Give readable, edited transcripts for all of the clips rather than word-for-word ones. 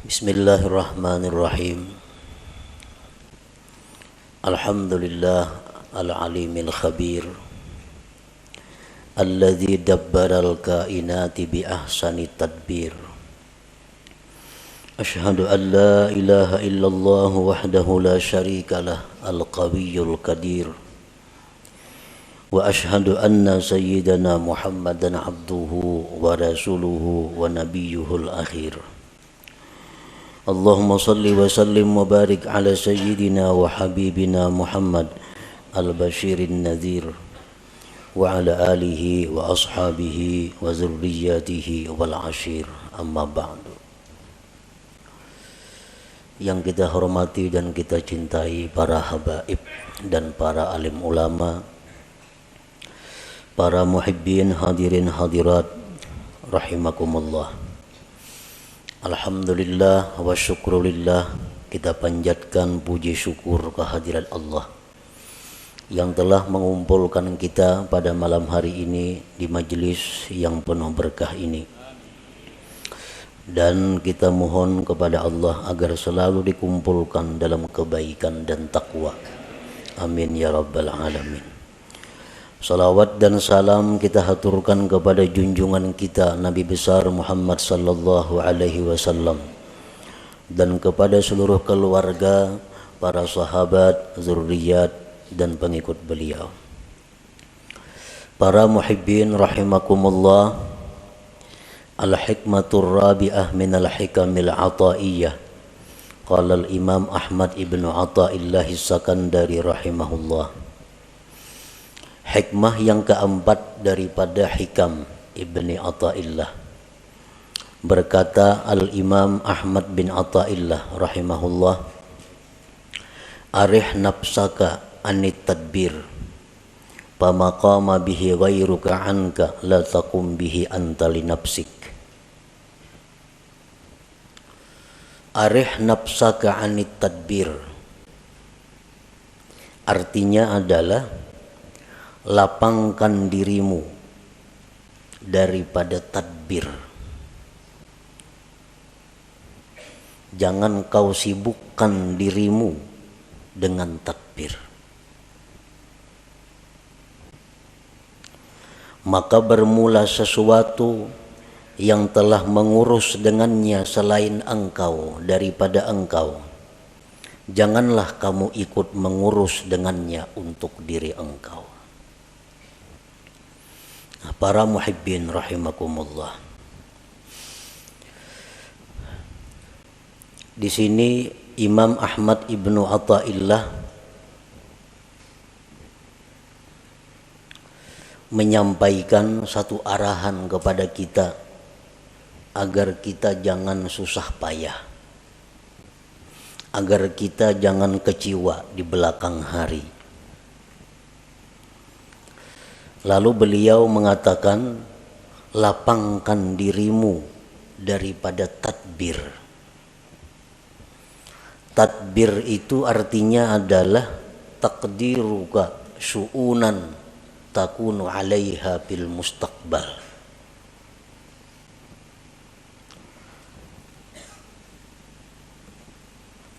Bismillahirrahmanirrahim. Alhamdulillah al-alimil khabir alladzi dabbaral kainati bi ahsani tadbir. Asyhadu an la ilaha illallah wahdahu la syarikalah al-qawiyyul qadir. Wa asyhadu anna sayyidana Muhammadan abduhu wa rasuluhu wa nabiyyuhul akhir. Allahumma salli wa sallim wa barik ala sayyidina wa habibina Muhammad al-bashirin nadhir wa ala alihi wa ashabihi wa zurriyatihi wal ashir, amma ba'du. Yang kita hormati dan kita cintai para habaib dan para alim ulama, para muhibbin hadirin hadirat rahimakumullah. Alhamdulillah wa syukrulillah, kita panjatkan puji syukur kehadirat Allah yang telah mengumpulkan kita pada malam hari ini di majelis yang penuh berkah ini. Dan kita mohon kepada Allah agar selalu dikumpulkan dalam kebaikan dan takwa. Amin ya rabbal alamin. Salawat dan salam kita haturkan kepada junjungan kita Nabi besar Muhammad sallallahu alaihi wasallam dan kepada seluruh keluarga, para sahabat, zurriyat dan pengikut beliau. Para muhibbin rahimakumullah, al-hikmatur rabi'ah minal hikamil ataiyah. Qala al-Imam Ahmad ibnu Athaillah As-Sakandari rahimahullah. Hikmah yang keempat daripada hikam Ibni Athaillah. Berkata Al-Imam Ahmad bin Athaillah rahimahullah, arih nafsaka anit tadbir pamaqama bihi ghairuka anka la taqum bihi anta li nafsik. Arih nafsaka anit tadbir artinya adalah lapangkan dirimu daripada tadbir. Jangan kau sibukkan dirimu dengan tadbir. Maka bermula sesuatu yang telah mengurus dengannya selain engkau daripada engkau. Janganlah kamu ikut mengurus dengannya untuk diri engkau. Para muhibbin rahimakumullah. Di sini Imam Ahmad ibnu Athaillah menyampaikan satu arahan kepada kita agar kita jangan susah payah, agar kita jangan kecewa di belakang hari. Lalu beliau mengatakan, lapangkan dirimu daripada tadbir. Tadbir itu artinya adalah taqdiruka syu'unan takunu 'alaiha fil mustaqbal.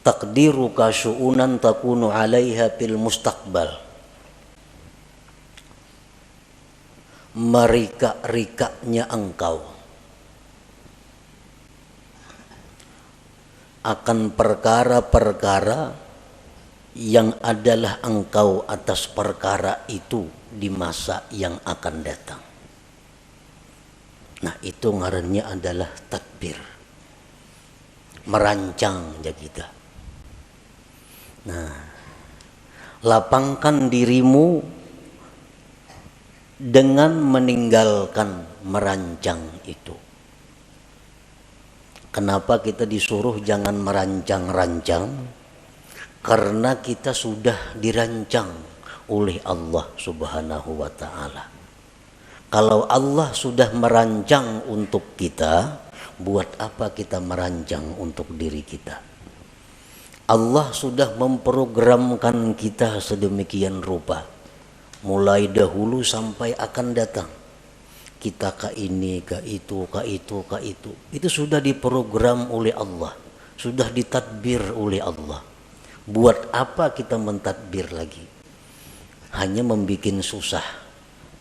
Taqdiruka syu'unan takunu 'alaiha fil mustaqbal. Merika-rikanya engkau akan perkara-perkara yang adalah engkau atas perkara itu di masa yang akan datang. Nah, itu ngarannya adalah tadbir, merancang ya kita. Nah, lapangkan dirimu dengan meninggalkan merancang itu. Kenapa kita disuruh jangan merancang-rancang? Karena kita sudah dirancang oleh Allah Subhanahu wa ta'ala. Kalau Allah sudah merancang untuk kita, buat apa kita merancang untuk diri kita? Allah sudah memprogramkan kita sedemikian rupa, mulai dahulu sampai akan datang. Kita ke ini, ke itu, ke itu, ke itu. Itu sudah diprogram oleh Allah. sudah ditadbir oleh Allah. Buat apa kita mentadbir lagi? Hanya membuat susah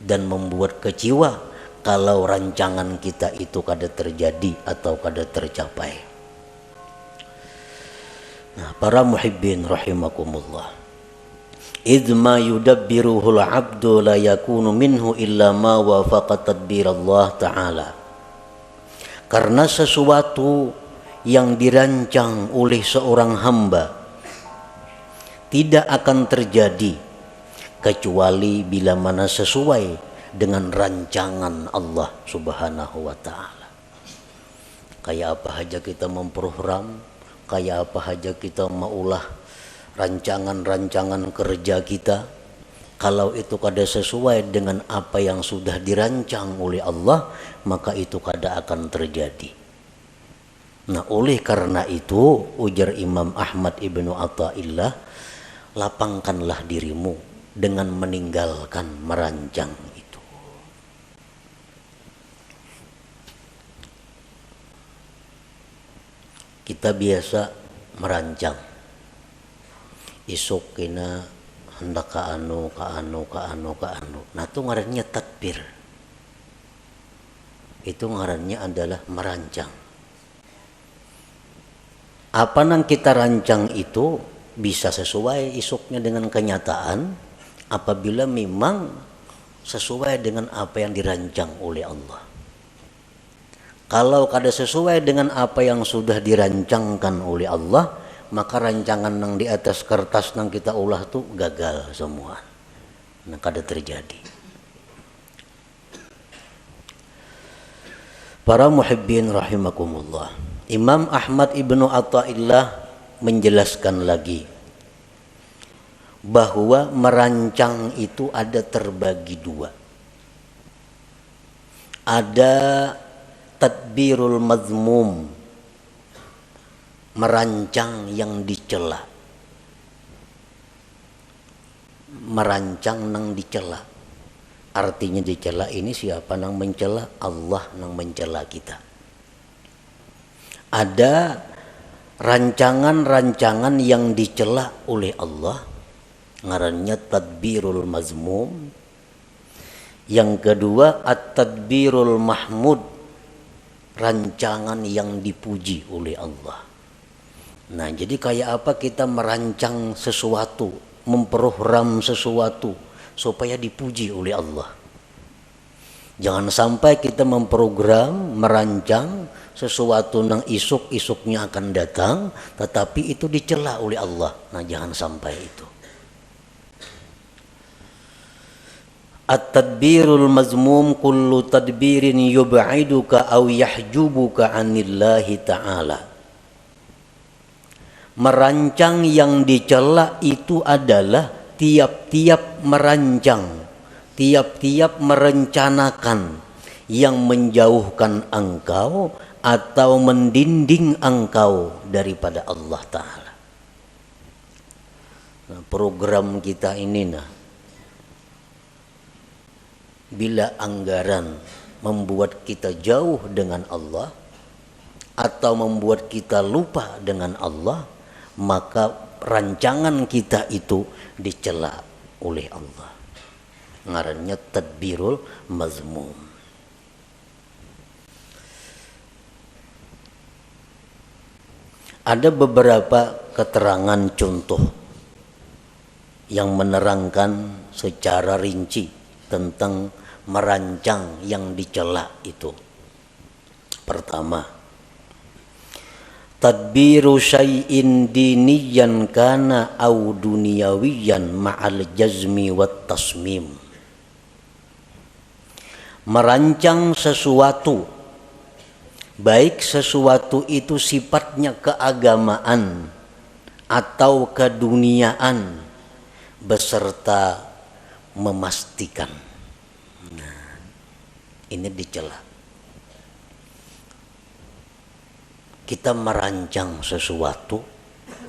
dan membuat kecewa kalau rancangan kita itu kada terjadi atau kada tercapai. Nah, para muhibbin rahimakumullah. Idma yudabbiruhul abdu la yakunu minhu illa ma wafaqa tadbir Allah Ta'ala. Karena sesuatu yang dirancang oleh seorang hamba tidak akan terjadi kecuali bila mana sesuai dengan rancangan Allah Subhanahu wa Ta'ala. Kayak apa aja kita memprogram, kayak apa aja kita maulah rancangan-rancangan kerja kita, kalau itu kada sesuai dengan apa yang sudah dirancang oleh Allah, maka itu kada akan terjadi. Nah, oleh karena itu ujar Imam Ahmad ibnu Athaillah, lapangkanlah dirimu dengan meninggalkan merancang itu. Kita biasa merancang, isuk kena hendak ka anu. Nah, itu ngarannya tadbir. Itu ngarannya adalah merancang. Apa yang kita rancang itu bisa sesuai isuknya dengan kenyataan apabila memang sesuai dengan apa yang dirancang oleh Allah. Kalau kada sesuai dengan apa yang sudah dirancangkan oleh Allah, maka rancangan yang di atas kertas yang kita ulah tuh gagal semua. Nah, kada terjadi. Para muhibbin rahimakumullah. Imam Ahmad ibnu Athaillah menjelaskan lagi bahwa merancang itu ada terbagi dua. Ada tadbirul mazmum, merancang yang dicela. Merancang nang dicela. Artinya dicela ini siapa nang mencela? Allah nang mencela kita. Ada rancangan-rancangan yang dicela oleh Allah, ngarannya tadbirul mazmum. Yang kedua at-tadbirul mahmud, rancangan yang dipuji oleh Allah. Nah, jadi kayak apa kita merancang sesuatu, memprogram sesuatu supaya dipuji oleh Allah. Jangan sampai kita memprogram, merancang sesuatu yang isuk-isuknya akan datang, tetapi itu dicela oleh Allah. Nah, jangan sampai itu. At-tadbirul mazmum kullu tadbirin yub'iduka aw yahjubuka 'anillahi ta'ala. Merancang yang dicela itu adalah tiap-tiap merancang, tiap-tiap merencanakan yang menjauhkan engkau atau mendinding engkau daripada Allah Ta'ala. Nah, program kita ini bila anggaran membuat kita jauh dengan Allah atau membuat kita lupa dengan Allah, maka rancangan kita itu dicela oleh Allah. Ngarannya tadbirul mazmum. Ada beberapa keterangan contoh yang menerangkan secara rinci tentang merancang yang dicela itu. Pertama, tadbiru syai'in diniyan kana au duniyawiyan ma'al jazmi wat tasmim. Merancang sesuatu, baik sesuatu itu sifatnya keagamaan atau keduniaan, beserta memastikan. Nah, ini dicela. Kita merancang sesuatu,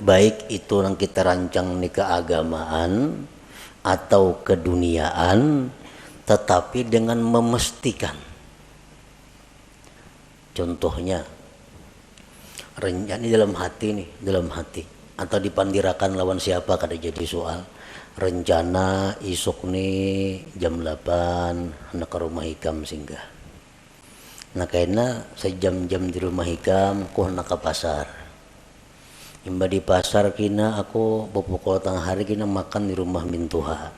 baik itu yang kita rancang di keagamaan atau keduniaan, tetapi dengan memastikan. Contohnya, rencana dalam hati nih, dalam hati. Atau dipandirakan lawan siapa kada jadi soal. Rencana isuk nih jam 8 hendak ke rumah Hikam singgah. Nah karena sejam-jam di rumah Hikam aku hendak ke pasar. Imba di pasar kina aku pokok tengah hari kina makan di rumah Mintuha.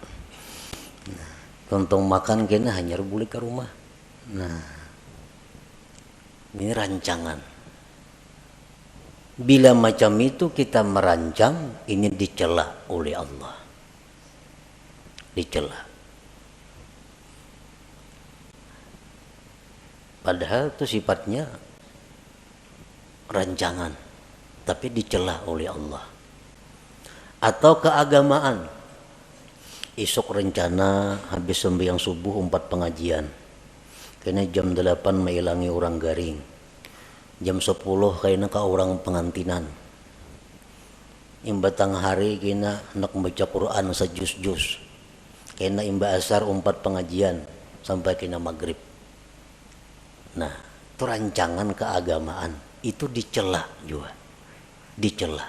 Nah, tontong makan kina hanya boleh ke rumah. Nah ini rancangan. Bila macam itu kita merancang, ini dicela oleh Allah. Dicela. Padahal itu sifatnya rancangan, tapi dicela oleh Allah. Atau keagamaan. Esok rencana habis sembahyang subuh 4 pengajian. Karena jam 8 menghilangi orang garing. Jam 10 kayaknya ke orang pengantinan. Imba tengah hari kena nak membaca Quran sejus-jus. Kena imba asar 4 pengajian sampai kena maghrib. Nah, itu rancangan keagamaan. Itu dicela juga. Dicela.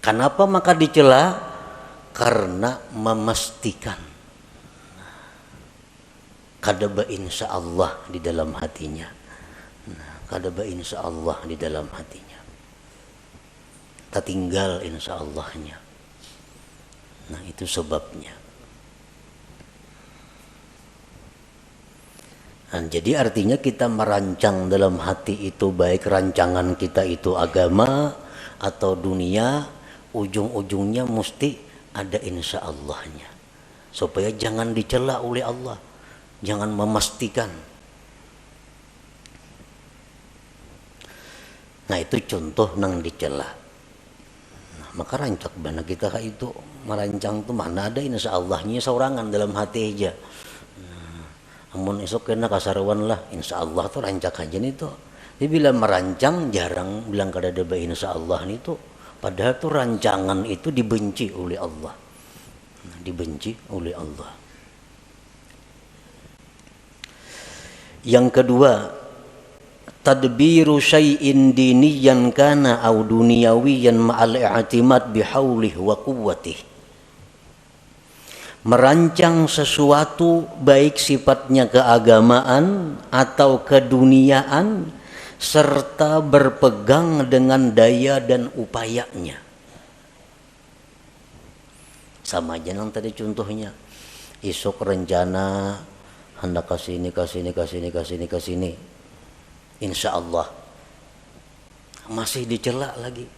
Kenapa maka dicela? Karena memastikan kadaba insya Allah di dalam hatinya. Kadaba insya Allah di dalam hatinya. Tak tinggal insya Allahnya. Nah itu sebabnya. Nah, jadi artinya kita merancang dalam hati itu, baik rancangan kita itu agama atau dunia, ujung-ujungnya mesti ada insya Allahnya. Supaya jangan dicela oleh Allah. Jangan memastikan. Nah itu contoh nang dicela. Nah, maka rancak bana kita itu merancang tuh mana ada insya Allahnya seorangan dalam hati aja. Amun esok kena kasarawan lah, insya Allah tuh rancak aja nih tuh. Jadi bila merancang jarang bilang kada ada insya Allah nih tuh. Padahal tuh rancangan itu dibenci oleh Allah. Dibenci oleh Allah. Yang kedua, tadbiru syai'in diniyan kana au duniyawiyan ma'al i'timad bihaulih wa quwwatih. Merancang sesuatu baik sifatnya keagamaan atau keduniaan serta berpegang dengan daya dan upayanya. Sama aja nang tadi contohnya. Isuk rencana hendak kasini. Insya Allah masih dicela lagi,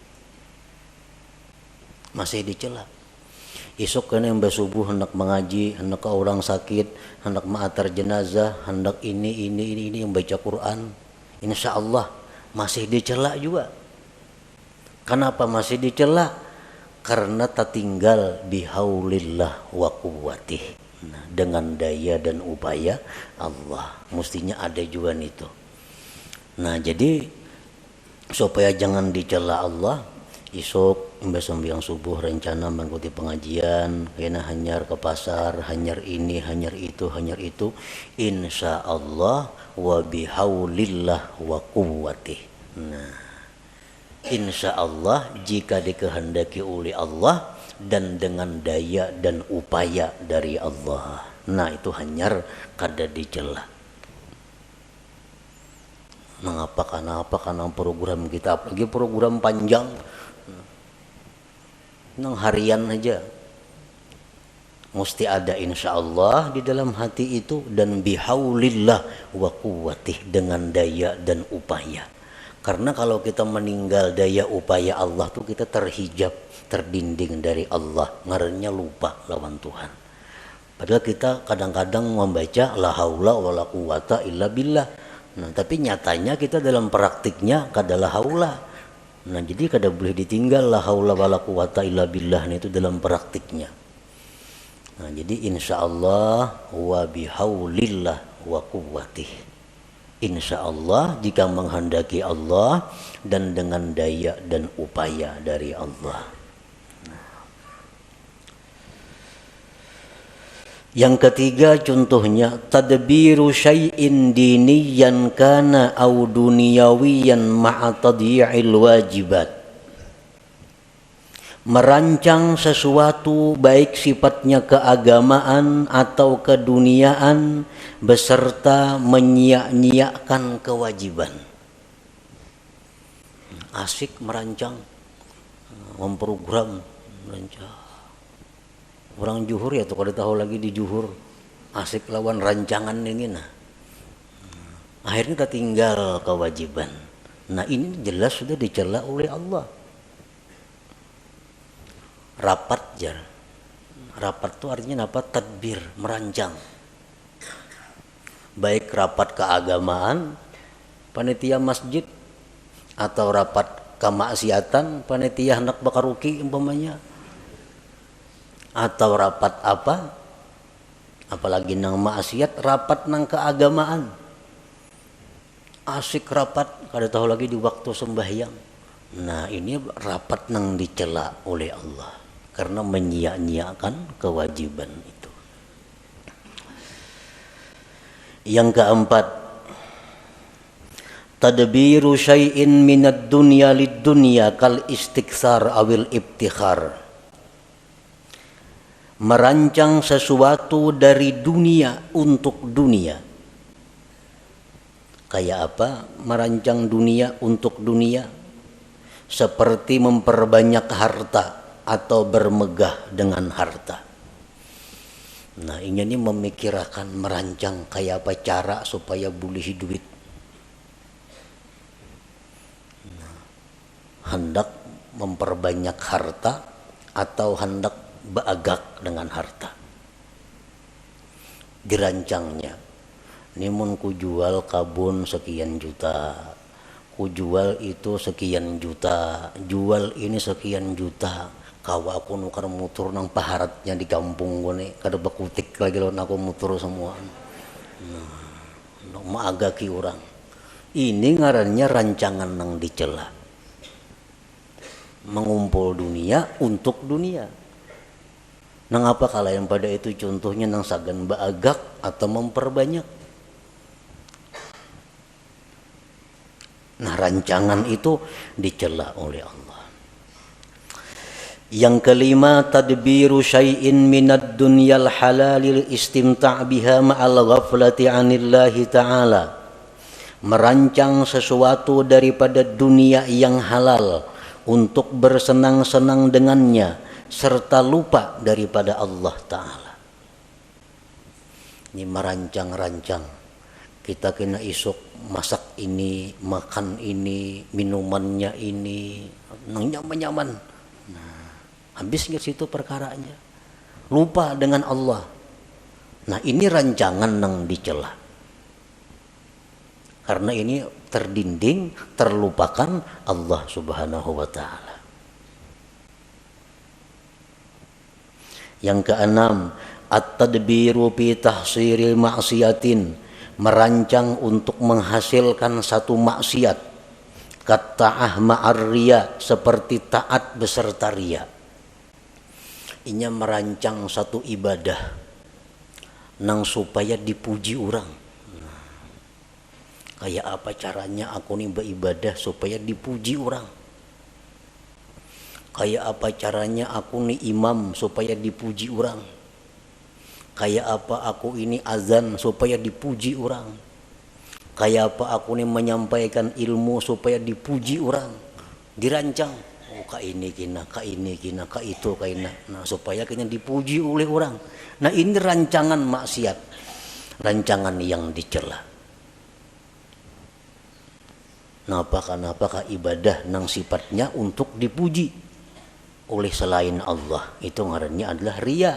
masih dicela. Esok kena yang subuh hendak mengaji, hendak ke orang sakit, hendak ma'atar jenazah, hendak ini yang baca Quran. Insya Allah masih dicela juga. Kenapa masih dicela? Karena tak tinggal bihaulillah wa quwwatih. Nah, dengan daya dan upaya Allah, mestinya ada juga itu. Nah jadi supaya jangan dicela Allah, isok mbak sembahyang subuh rencana mengikuti pengajian, kena hanyar ke pasar, hanyar ini, hanyar itu, insya Allah wa bihaulillah wa quwwatih. Nah insya Allah jika dikehendaki oleh Allah dan dengan daya dan upaya dari Allah. Nah itu hanyar kada dicela. Mengapa karena program kita, apalagi program panjang nang harian aja mesti ada insya Allah di dalam hati itu dan bihaulillah wa quwwatih dengan daya dan upaya. Karena kalau kita meninggal daya upaya Allah tuh kita terhijab, terdinding dari Allah, ngarannya lupa lawan Tuhan. Padahal kita kadang-kadang membaca la haula wala quwata illa billah. Nah, tapi nyatanya kita dalam praktiknya kadalah haula. Nah, jadi kada boleh ditinggal la haula wala quwata illa billah itu dalam praktiknya. Nah, jadi insya Allah wa bihaulillah wa quwwatih. Insya Allah jika menghendaki Allah dan dengan daya dan upaya dari Allah. Yang ketiga contohnya tadbiru syai'in diniyan kana au duniyawiyan ma'a tadyi'il wajibat. Merancang sesuatu baik sifatnya keagamaan atau keduniaan beserta menyia-nyiakan kewajiban. Asik merancang, memprogram, merancang. Orang Juhur ya tuh kalau tahu lagi di Juhur asik lawan rancangan ini nah. Akhirnya tertinggal kewajiban. Nah ini jelas sudah dicela oleh Allah. Rapat jar. Rapat itu artinya apa? Tadbir, merancang. Baik rapat keagamaan, panitia masjid, atau rapat kemaksiatan, panitia hendak bakar ruki umpamanya, atau rapat apa? Apalagi nang maksiat, rapat nang keagamaan. Asik rapat, kada tahu lagi di waktu sembahyang. Nah ini rapat nang dicela oleh Allah. Karena menyia-nyiakan kewajiban itu. Yang keempat, tadbiru syai'in minad dunya lid dunya kal istiksar awil ibtikhar. Merancang sesuatu dari dunia untuk dunia. Kayak apa? Merancang dunia untuk dunia. Seperti memperbanyak harta atau bermegah dengan harta. Nah ini memikirkan, merancang kayak apa cara supaya boleh duit. Nah, hendak memperbanyak harta atau hendak beagak dengan harta. Dirancangnya. Ini mun ku jual kabun sekian juta. Ku jual itu sekian juta. Jual ini sekian juta. Kawa aku nukar mutur nang paharatnya di kampung gue nih kada bakutik lagi lawan aku mutur semua. Nah, maagaki orang. Ini ngarannya rancangan nang dicela. Mengumpul dunia untuk dunia. Nang apa kalian pada itu contohnya nang sagan baagak atau memperbanyak. Nah rancangan itu dicela oleh Allah. Yang kelima tadbiru syai'in minad dunyal halalil istimta' biha ma'al ghaflati 'anillahi ta'ala. Merancang sesuatu daripada dunia yang halal untuk bersenang-senang dengannya serta lupa daripada Allah Ta'ala. Ini merancang-rancang. Kita kena isuk masak ini, makan ini, minumannya ini, nyaman-nyaman. Habis ke situ perkaranya. Lupa dengan Allah. Nah ini rancangan nang dicela. Karena ini terdinding, terlupakan Allah Subhanahu wa Ta'ala. Yang keenam, at-tadbiru fi tahsiril maksiatin. Merancang untuk menghasilkan satu maksiat. Katta'ah ma'ar riya, seperti taat beserta riya. Inya merancang satu ibadah nang supaya dipuji orang. Nah, kayak apa caranya aku nih beribadah supaya dipuji orang? Kayak apa caranya aku nih imam supaya dipuji orang? Kayak apa aku ini azan supaya dipuji orang? Kayak apa aku nih menyampaikan ilmu supaya dipuji orang? Dirancang. Ka ini kina, ka ini kina, ka itu kina. Nah supaya kena dipuji oleh orang. Nah ini rancangan maksiat, rancangan yang dicela. Nah apakah ibadah nang sifatnya untuk dipuji oleh selain Allah itu ngarannya adalah riya.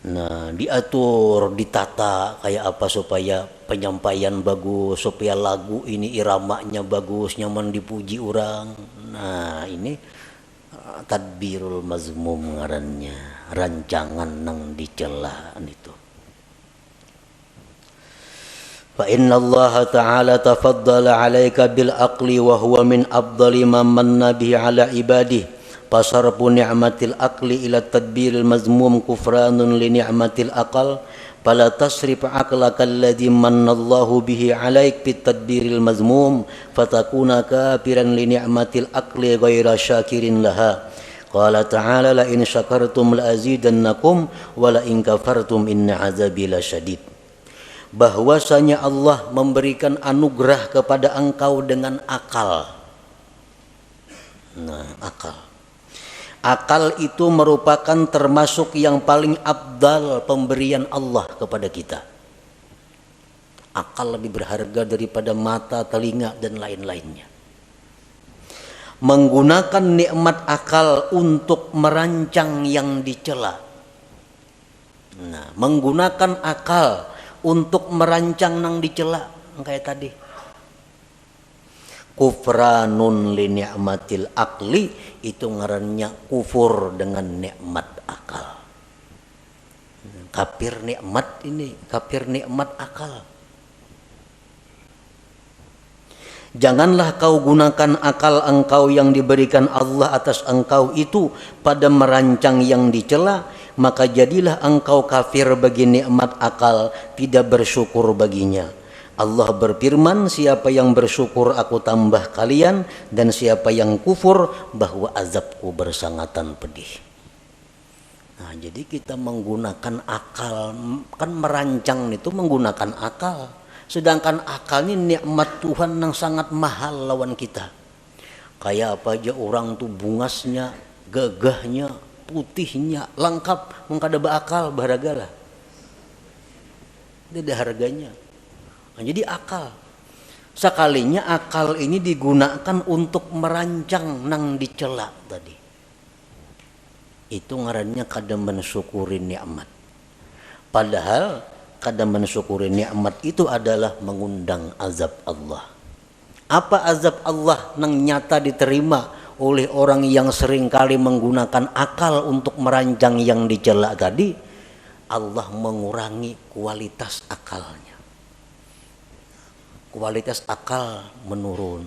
Nah diatur, ditata kayak apa supaya penyampaian bagus, supaya lagu ini iramanya bagus, nyaman dipuji orang. Nah ini tadbirul mazmum ngarannya, rancangan nang dicela itu. Fa inna Allah Ta'ala tafaddala 'alaika bil aqli wa huwa min afdali man manna bihi 'ala ibadihi Fasarfu ni'matil aqli ila tadbiril mazmum kufranun li ni'matil aqal. Fala tasrif aqlaka alladhi mannallahu bihi 'alaik bit tadbiril mazmum fatakuna kafiran li ni'matil aqli ghaira syakirin laha. Qala ta'ala la in syakartum la azidannakum wa la in kafartum inna 'adzabi lasyadid. Bahwasanya Allah memberikan anugerah kepada engkau dengan akal. Nah, akal. Akal itu merupakan termasuk yang paling afdal pemberian Allah kepada kita. Akal lebih berharga daripada mata, telinga, dan lain-lainnya. Menggunakan nikmat akal untuk merancang yang dicela. Nah, menggunakan akal untuk merancang yang dicela, kayak tadi. Kufranun li ni'matil akli, itu ngarannya kufur dengan nikmat akal. Kafir nikmat ini, kafir nikmat akal. Janganlah kau gunakan akal engkau yang diberikan Allah atas engkau itu pada merancang yang dicela, maka jadilah engkau kafir bagi nikmat akal, tidak bersyukur baginya. Allah berfirman, siapa yang bersyukur aku tambah kalian, dan siapa yang kufur bahwa azabku bersangatan pedih. Nah, jadi kita menggunakan akal, kan merancang itu menggunakan akal. Sedangkan akal ini nikmat Tuhan yang sangat mahal lawan kita. Kayak apa aja orang tuh bungasnya, gagahnya, putihnya, lengkap, mengkada beakal, berharga lah. Tidak ada harganya. Nah, jadi akal, sekalinya akal ini digunakan untuk merancang nang dicela tadi, itu ngarannya kada mensyukuri nikmat. Padahal kada mensyukuri nikmat itu adalah mengundang azab Allah. Apa azab Allah nang nyata diterima oleh orang yang seringkali menggunakan akal untuk merancang yang dicela tadi? Allah mengurangi kualitas akalnya. Kualitas akal menurun.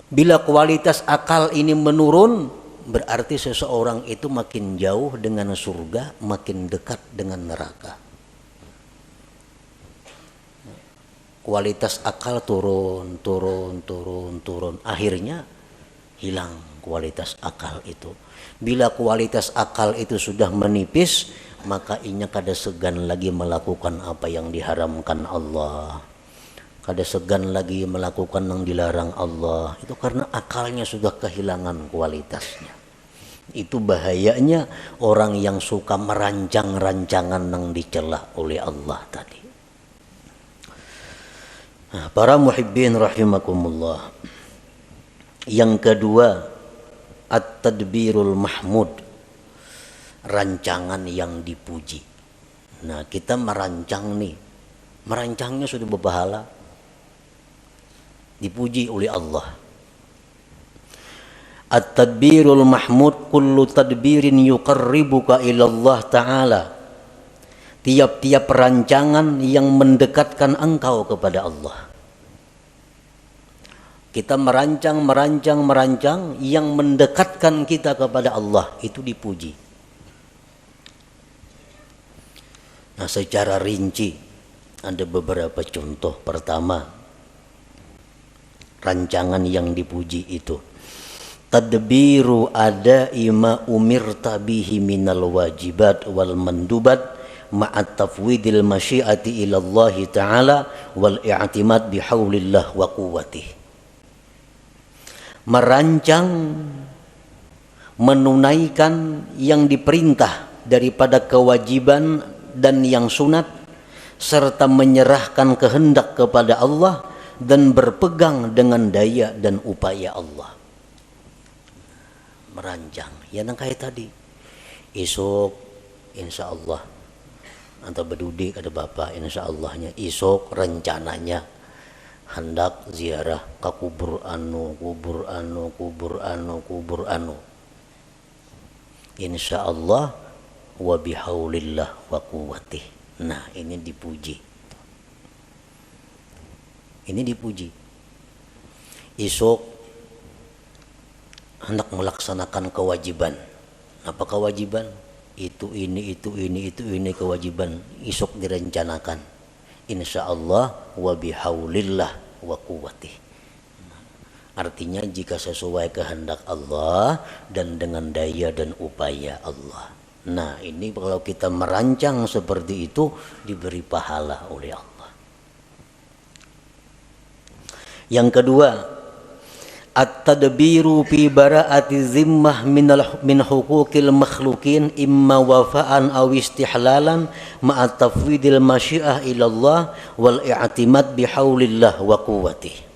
Bila kualitas akal ini menurun, berarti seseorang itu makin jauh dengan surga, makin dekat dengan neraka. Kualitas akal turun. Akhirnya hilang kualitas akal itu. Bila kualitas akal itu sudah menipis, maka inya kada segan lagi melakukan apa yang diharamkan Allah, kada segan lagi melakukan yang dilarang Allah. Itu karena akalnya sudah kehilangan kualitasnya. Itu bahayanya orang yang suka merancang rancangan yang dicela oleh Allah tadi. Nah, para muhibbin rahimakumullah, yang kedua, at-tadbirul mahmud, rancangan yang dipuji. Nah, kita merancang nih, merancangnya sudah berpahala, dipuji oleh Allah. At-tadbirul mahmud kullu tadbirin yuqarribuka ila Allah Ta'ala, tiap-tiap rancangan yang mendekatkan engkau kepada Allah. Kita merancang yang mendekatkan kita kepada Allah, itu dipuji. Nah, secara rinci ada beberapa contoh. Pertama, rancangan yang dipuji itu tadbiru ada ima umirta bihi minal wajibat wal mandubat ma'at tafwidil masyiati ila Allah Ta'ala wal i'timad bihaulillah wa quwwatih. Merancang, menunaikan yang diperintah daripada kewajiban dan yang sunat, serta menyerahkan kehendak kepada Allah dan berpegang dengan daya dan upaya Allah. Merancang, ya nang kayak tadi. Esok insya Allah atau berdudik ada bapak, insya Allahnya esok rencananya hendak ziarah ke kubur anu. Insya Allah wa bihaulillah wa quwwatih. Nah, ini dipuji. Esok hendak melaksanakan kewajiban. Apa kewajiban? Itu ini kewajiban isuk direncanakan. Insyaallah wa bihaulillah wa quwwatih. Artinya jika sesuai kehendak Allah dan dengan daya dan upaya Allah. Nah, ini kalau kita merancang seperti itu diberi pahala oleh Allah. Yang kedua, at-tadbiru fi bara'ati zimmah min huquqil makhluqin imma wafa'an aw istihlalan ma'a tafwidil masyiah ila Allah wal i'timad bihaulillah wa quwwatih.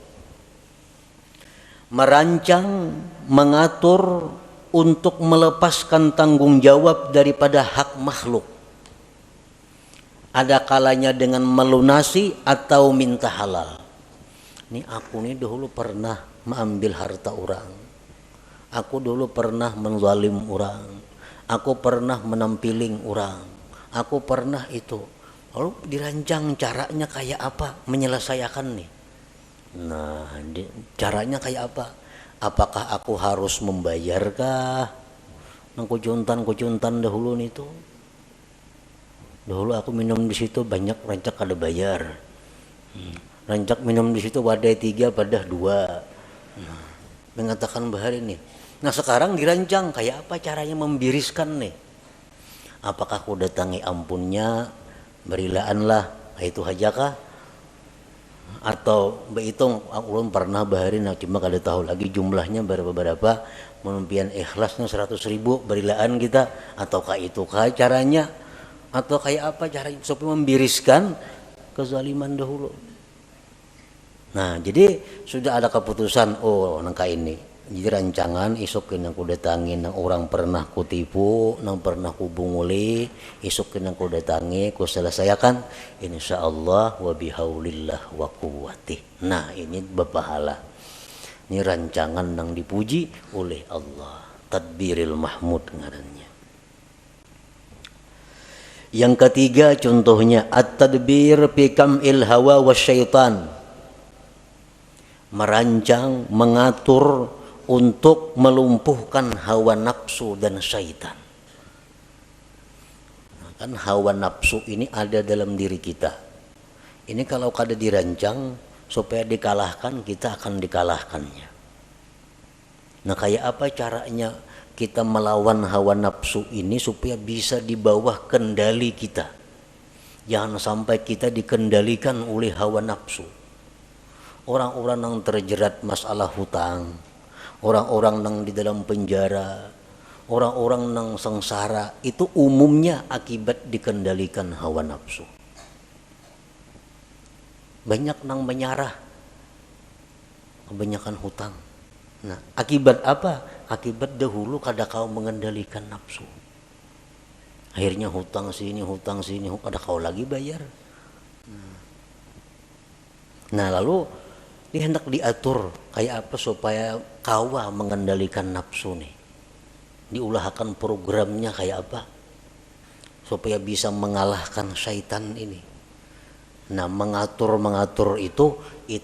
Merancang, mengatur untuk melepaskan tanggung jawab daripada hak makhluk. Ada kalanya dengan melunasi atau minta halal. Ini aku nih dulu pernah mengambil harta orang. Aku dulu pernah menzalim orang. Aku pernah menampiling orang. Aku pernah itu. Lalu dirancang caranya kayak apa menyelesaikan nih. Nah, caranya kayak apa? Apakah aku harus membayarkah? Nang kucuntan dahulu itu. Dahulu aku minum di situ banyak rancak ada bayar. Rancak minum di situ wadai 3 pada 2. Mengatakan bahar ini. Nah, sekarang dirancang kayak apa caranya membiriskan nih? Apakah aku datangi ampunnya, berilaanlah, itu hajakah? Atau behitung ulun pernah baharin cuma kada tahu lagi jumlahnya berapa menumpian ikhlasnya 100.000 berilaan kita, ataukah itu caranya, atau kayak apa caranya supaya membiriskan kezaliman dahulu. Nah, jadi sudah ada keputusan, oh nangka ini. Jadi rancangan isuk yang ku datangi nang orang pernah ku tipu, nang pernah ku bunguli, isuk yang ku datangi ku selesaikan insyaallah wa bihaulillah wa quwwatih. Nah, ini berpahala. Ini rancangan nang dipuji oleh Allah. Tadbiril mahmud ngarannya. Yang ketiga contohnya at-tadbir fi kam'il hawa wasyaitan. Merancang, mengatur untuk melumpuhkan hawa nafsu dan syaitan. Nah, kan hawa nafsu ini ada dalam diri kita. Ini kalau kada dirancang supaya dikalahkan, kita akan dikalahkannya. Nah, kayak apa caranya kita melawan hawa nafsu ini supaya bisa di bawah kendali kita? Jangan sampai kita dikendalikan oleh hawa nafsu. Orang-orang yang terjerat masalah hutang, orang-orang yang di dalam penjara, orang-orang yang sengsara, itu umumnya akibat dikendalikan hawa nafsu. Banyak yang menyarah, kebanyakan hutang. Nah, akibat apa? Akibat dahulu kada kau mengendalikan nafsu. Akhirnya hutang sini, kada kau lagi bayar. Nah, lalu ini hendak diatur kayak apa supaya kawa mengendalikan nafsu nih. Diulahkan programnya kayak apa supaya bisa mengalahkan syaitan ini. Nah, mengatur itu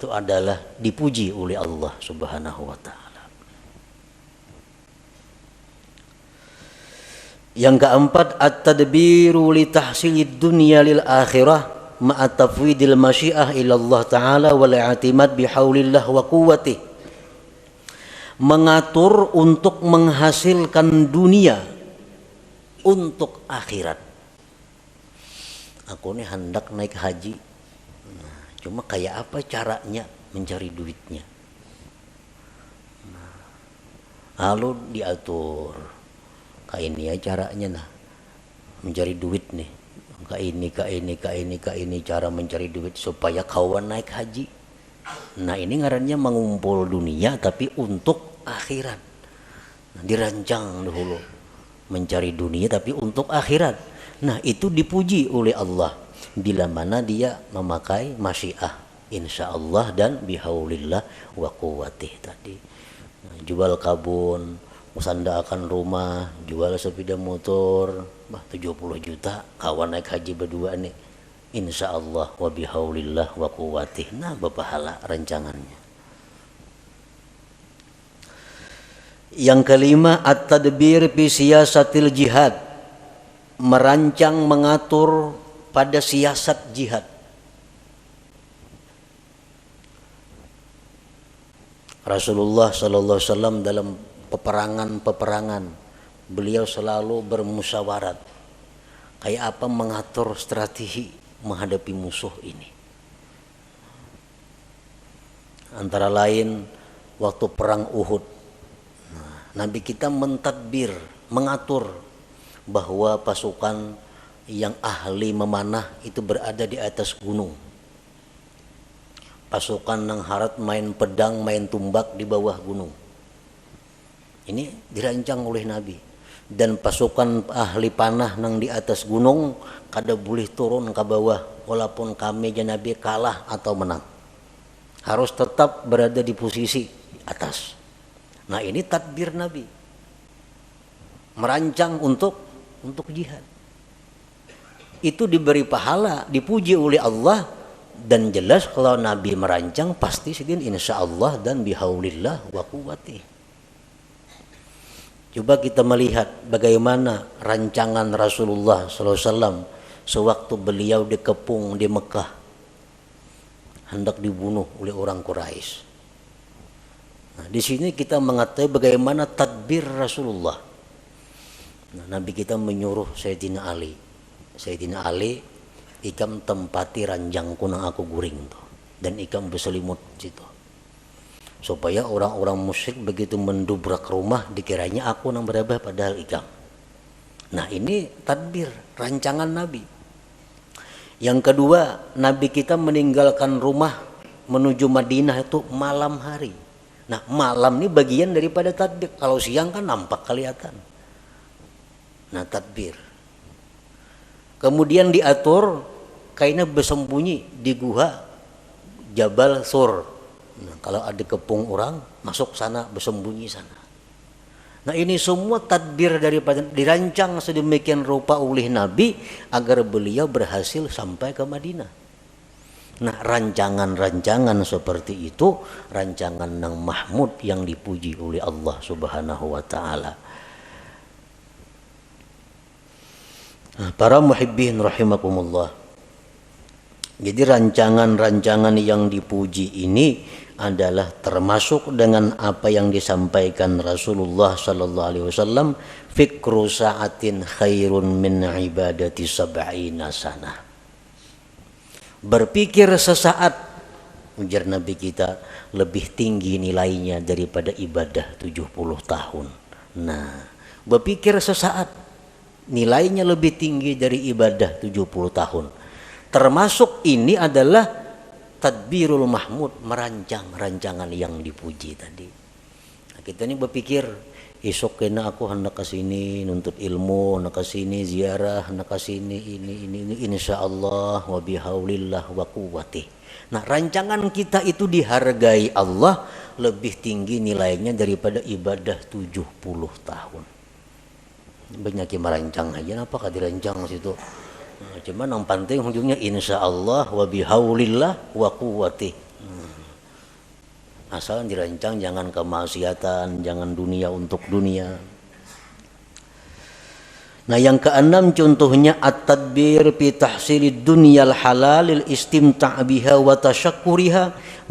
adalah dipuji oleh Allah Subhanahu wa taala. Yang keempat, at-tadbiru li tahsilid dunya lil akhirah ma'a tafwidil masyiah ila Allah taala wal i'timad bihaulillah wa quwwatih. Mengatur untuk menghasilkan dunia untuk akhirat. Aku ini hendak naik haji. Nah, cuma kayak apa caranya mencari duitnya? Nah, lalu diatur. Kayak ini ya caranya nah. Mencari duit nih. Ka ini cara mencari duit supaya kawan naik haji. Nah, ini ngarannya mengumpul dunia tapi untuk akhirat. Nah, dirancang dahulu mencari dunia tapi untuk akhirat. Nah, itu dipuji oleh Allah bila mana dia memakai masyiah insyaallah dan bihaulillah wa quwwatih tadi. Nah, jual kabun, musandakan rumah, jual sepeda motor, 70 juta, kawan naik haji berdua nih. Insyaallah wa bihaulillah wa quwwatih. Nah, berpahala rancangannya. Yang kelima, at-tadbir fi siyasatil jihad, merancang mengatur pada siasat jihad. Rasulullah sallallahu alaihi wasallam dalam peperangan beliau selalu bermusyawarat kayak apa mengatur strategi menghadapi musuh ini. Antara lain waktu perang Uhud, Nabi kita mentadbir, mengatur bahwa pasukan yang ahli memanah itu berada di atas gunung. Pasukan nang harat main pedang, main tumbak di bawah gunung. Ini dirancang oleh Nabi. Dan pasukan ahli panah nang di atas gunung kada boleh turun ke bawah walaupun kami dan Nabi kalah atau menang. Harus tetap berada di posisi atas. Nah, ini tadbir Nabi. Merancang untuk jihad. Itu diberi pahala, dipuji oleh Allah. Dan jelas kalau Nabi merancang pasti sidin insyaallah dan bihaulillah wa quwwati. Coba kita melihat bagaimana rancangan Rasulullah SAW sewaktu beliau dikepung di Mekah, hendak dibunuh oleh orang Quraisy. Nah, di sini kita mengetahui bagaimana tadbir Rasulullah. Nah, Nabi kita menyuruh Sayyidina Ali, ikam tempati ranjangku nang aku guring tuh, dan ikam berselimut situ, supaya orang-orang musyrik begitu mendubrak rumah dikiranya aku nang berabah padahal ikam. Nah, ini tadbir rancangan Nabi. Yang kedua, Nabi kita meninggalkan rumah menuju Madinah itu malam hari. Nah, malam ini bagian daripada tadbir. Kalau siang kan nampak kelihatan. Nah, tadbir. Kemudian diatur kainnya bersembunyi di gua Jabal Sur. Nah, kalau ada kepung orang masuk sana, bersembunyi sana. Nah, ini semua tadbir daripada dirancang sedemikian rupa oleh Nabi agar beliau berhasil sampai ke Madinah. Nah, rancangan-rancangan seperti itu rancangan yang mahmud yang dipuji oleh Allah Subhanahu wa taala. Para muhibbin rahimakumullah. Jadi rancangan-rancangan yang dipuji ini adalah termasuk dengan apa yang disampaikan Rasulullah sallallahu alaihi wasallam, fikru sa'atin khairun min ibadati sab'ina sanah. Berpikir sesaat, ujar Nabi kita, lebih tinggi nilainya daripada ibadah 70 tahun. Nah, berpikir sesaat nilainya lebih tinggi dari ibadah 70 tahun. Termasuk ini adalah tadbirul mahmud, merancang rancangan yang dipuji tadi. Nah, kita ini berpikir esok kena aku hendak ke sini nuntut ilmu, hendak ke sini ziarah, hendak ke sini ini insyaallah wa bihaulillah wa quwwati. Nah, rancangan kita itu dihargai Allah lebih tinggi nilainya daripada ibadah 70 tahun. Banyak yang merancang aja, apakah dirancang situ? Nah, cuman yang penting ujungnya insyaallah wa bihaulillah wa quwwati. Asal dirancang jangan kemaksiatan, jangan dunia untuk dunia. Nah, yang keenam contohnya at-tadbir fi tahsilid dunyal halalil istimta' biha wa tasyakkuriha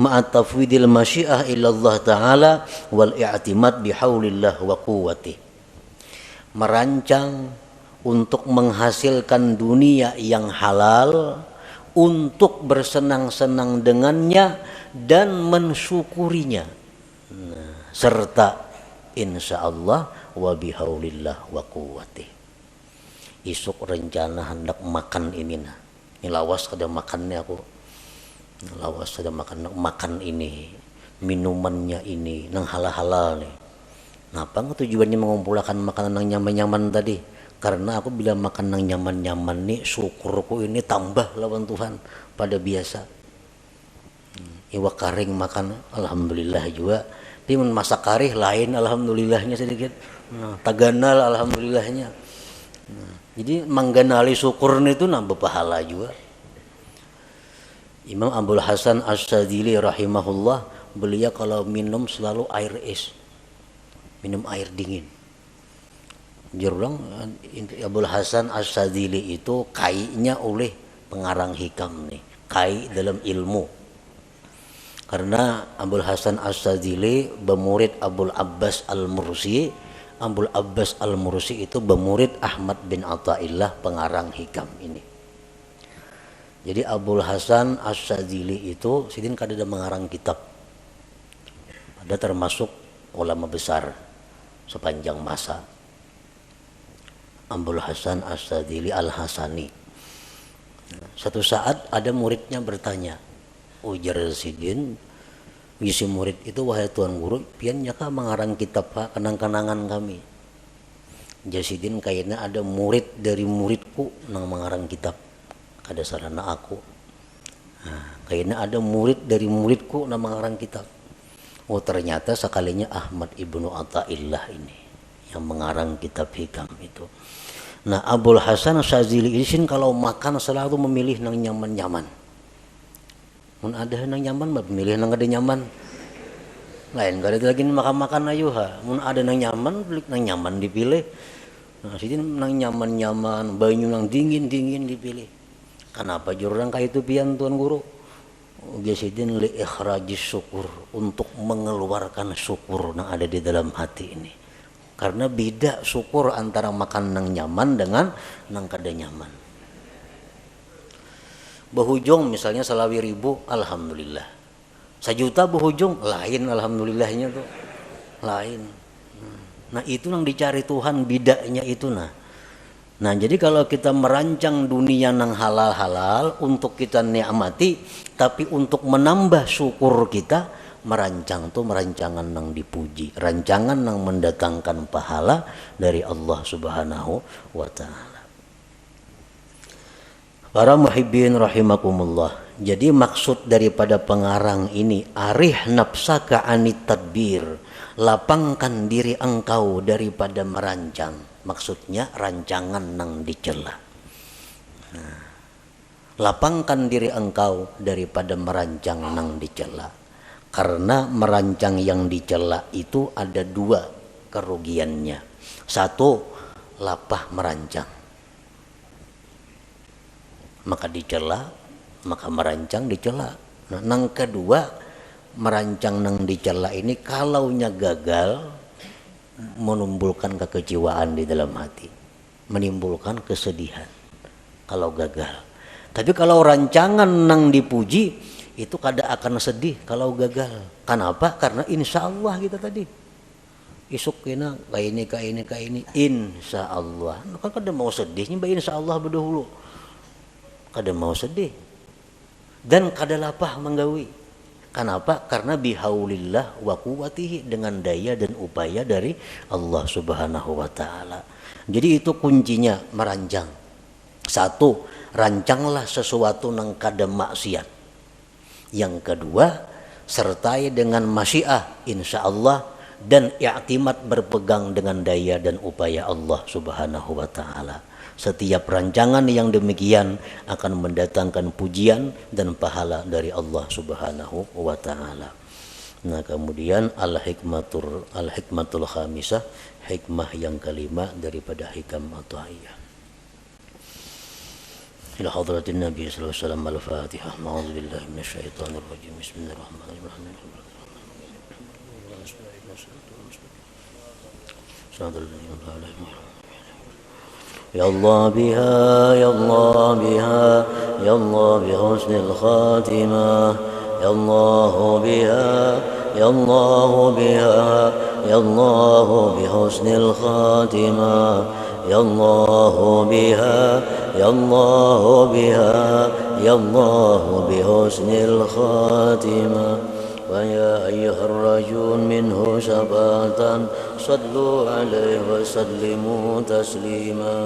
ma'a tafwidil masyiah ila Allah taala wal i'timad bihaulillah wa quwwati. Merancang untuk menghasilkan dunia yang halal, untuk bersenang-senang dengannya dan mensyukurinya, serta insyaallah wa bihaulillah wa quwwati. Isuk rencana hendak makan ini, nah ini lawas kada makannya aku, lawas kada makan ini, minumannya ini nang halal-halal nih. Napa tujuannya mengumpulkan makanan yang nyaman-nyaman tadi? Karena aku bila makan yang nyaman-nyaman nih, syukurku ini tambah lawan Tuhan pada biasa. Iwa karing makan, alhamdulillah juga. Tapi masak karih lain, alhamdulillahnya sedikit. Nah, taganal, alhamdulillahnya. Nah, jadi mengganali syukur itu nambah pahala juga. Imam Abdul Hasan As-Sadili rahimahullah, beliau kalau minum selalu air es. minum air dingin. Jurang Abul Hasan Asyadzili itu kainya oleh pengarang hikam nih, kai dalam ilmu. Karena Abul Hasan Asyadzili bermurid Abul Abbas Al-Mursi. Abul Abbas Al-Mursi itu bermurid Ahmad bin Athaillah pengarang hikam ini. Jadi Abul Hasan Asyadzili itu sidin kada mengarang kitab. Ada termasuk ulama besar sepanjang masa. Abul Hasan Asyadzili Al-Hasani. Satu saat ada muridnya bertanya, ujar sidin, bisi murid itu, wahai tuan guru, pian nyaka mengarang kitab pak kenang-kenangan kami. Jasidin kayaknya ada murid dari muridku nang mengarang kitab, kada sarana aku. Nah, kayaknya ada murid dari muridku nang mengarang kitab. Oh ternyata sekalinya Ahmad ibnu Athaillah ini yang mengarang kitab hikam itu. Nah Abul Hasan Asyadzili ini kalau makan selalu memilih nang nyaman-nyaman. Mun ada nang nyaman, memilih nang ada nyaman. Lain kada lagi makan-makan ayo ha. Mun ada nang nyaman, beli nang nyaman dipilih. Nah sini nang nyaman-nyaman, banyu nang dingin-dingin dipilih. Kenapa jurang kayak itu pian tuan guru? Jasidin li ikhrajis syukur, untuk mengeluarkan syukur yang ada di dalam hati ini. Karena beda syukur antara makan nang nyaman dengan nang kada nyaman. Behujung misalnya 1.000, alhamdulillah. 1 juta behujung, lain alhamdulillahnya tuh. Lain. Nah itu yang dicari Tuhan, bidanya itu nah. Nah jadi kalau kita merancang dunia nang halal-halal untuk kita nikmati, tapi untuk menambah syukur kita, merancang tuh merancangan nang dipuji, rancangan nang mendatangkan pahala dari Allah Subhanahu wa Ta'ala. Para muhibbin rahimakumullah. Jadi maksud daripada pengarang ini, arih nafsaka anit tadbir, lapangkan diri engkau daripada merancang. Maksudnya rancangan nang dicela. Nah, lapangkan diri engkau daripada merancang nang dicela. Karena merancang yang dicela itu ada 2 kerugiannya. 1, lapah merancang. Maka dicela, maka merancang dicela. Nah, nang kedua, merancang nang dicela ini kalaunya gagal, menimbulkan kekecewaan di dalam hati, menimbulkan kesedihan kalau gagal. Tapi kalau rancangan nang dipuji itu kada akan sedih kalau gagal. Kenapa? Karena insya Allah kita tadi isuk kena kayak ini insya Allah. Kan kada mau sedihnya, insya Allah berdahulu. Kada mau sedih dan kada lapah menggawi. Kenapa? Karena bihaulillah wa quwwatihi, dengan daya dan upaya dari Allah Subhanahu wa Ta'ala. Jadi itu kuncinya merancang. 1, rancanglah sesuatu nang kada maksiat. Yang kedua, sertai dengan masyiah insya Allah dan i'timad, berpegang dengan daya dan upaya Allah Subhanahu wa Ta'ala. Setiap rancangan yang demikian akan mendatangkan pujian dan pahala dari Allah Subhanahu wa Ta'ala. Nah kemudian al-hikmatul khamisah, hikmah yang kelima daripada hikam Athaillah. Ila hadratin Nabi sallallahu alaihi wasallam, al-Fatihah. A'udzu billahi minasyaitonir rajim. Bismillahirrahmanirrahim. Ya Allah biha, ya Allah biha, ya Allah bi husnil khatimah. Ya Allah biha, ya Allah biha, ya Allah bi husnil khatimah. Ya Allah biha, ya Allah biha, ya Allah bi husnil khatimah. ويا أيها الرجل منه شفاعة صلوا عليه وسلموا تسليما.